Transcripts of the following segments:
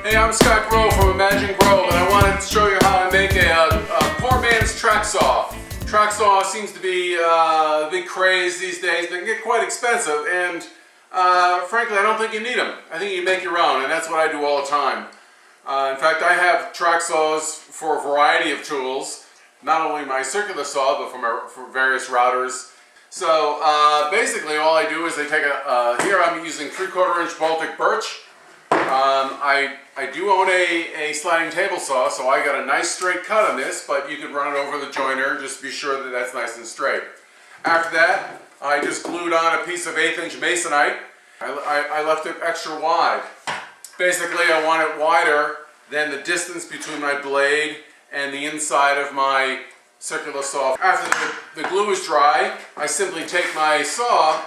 Hey, I'm Scott Grove from Imagine Grove, and I wanted to show you how I make a poor man's track saw. Track saw seems to be a big craze these days. They can get quite expensive, and frankly, I don't think you need them. I think you make your own, and that's what I do all the time. In fact, I have track saws for a variety of tools, not only my circular saw, but for various routers. So basically, all I do is I take here I'm using 3/4 inch Baltic birch. I do own a sliding table saw, so I got a nice straight cut on this, but you could run it over the joiner, just be sure that that's nice and straight. After that, I just glued on a piece of 1/8 inch masonite. I left it extra wide. Basically, I want it wider than the distance between my blade and the inside of my circular saw. After the glue is dry, I simply take my saw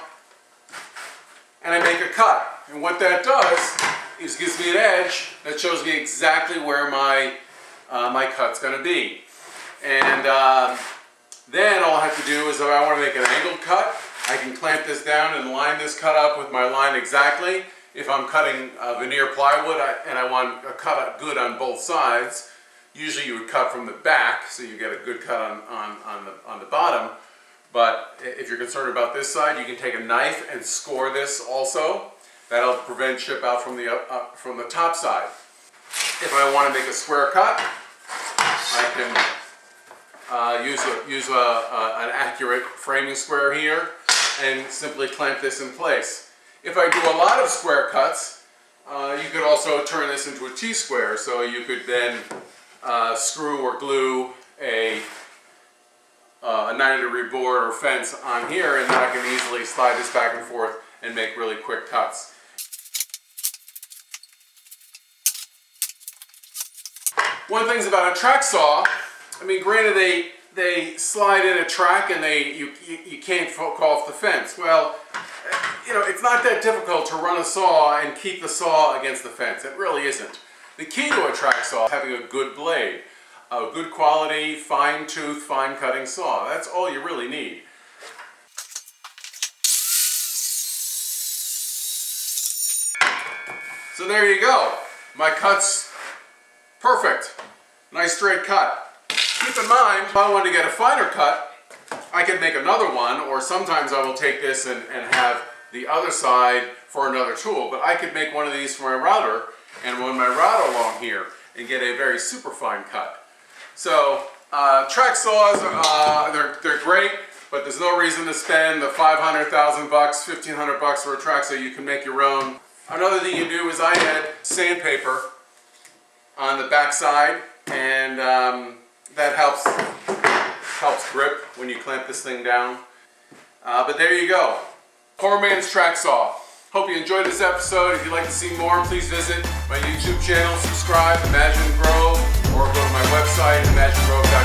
and I make a cut. And what that does is gives me an edge that shows me exactly where my cut's going to be. And then all I have to do is, if I want to make an angled cut, I can clamp this down and line this cut up with my line exactly. If I'm cutting veneer plywood and I want a cut good on both sides, usually you would cut from the back so you get a good cut on the bottom. But if you're concerned about this side, you can take a knife and score this also. That'll prevent chip out from the top side. If I want to make a square cut, I can use an accurate framing square here and simply clamp this in place. If I do a lot of square cuts, you could also turn this into a T-square, so you could then screw or glue a 90-degree board or fence on here, and then I can easily slide this back and forth and make really quick cuts. One thing about a track saw, I mean, granted they slide in a track and you can't call off the fence. Well, you know, it's not that difficult to run a saw and keep the saw against the fence. It really isn't. The key to a track saw is having a good blade, a good quality, fine-tooth, fine-cutting saw. That's all you really need. So there you go. My cut's perfect. Nice straight cut. Keep in mind, if I want to get a finer cut, I can make another one, or sometimes I will take this and have the other side for another tool. But I could make one of these for my router and run my router along here and get a very super fine cut. So track saws, they're great, but there's no reason to spend the $500,000, $1,500 for a track saw. You can make your own. Another thing you do is I add sandpaper on the back side, and that helps grip when you clamp this thing down. But there you go. Poor man's track saw. Hope you enjoyed this episode. If you'd like to see more, please visit my YouTube channel, subscribe, Imagine Grove, or go to my website, imaginegrove.com.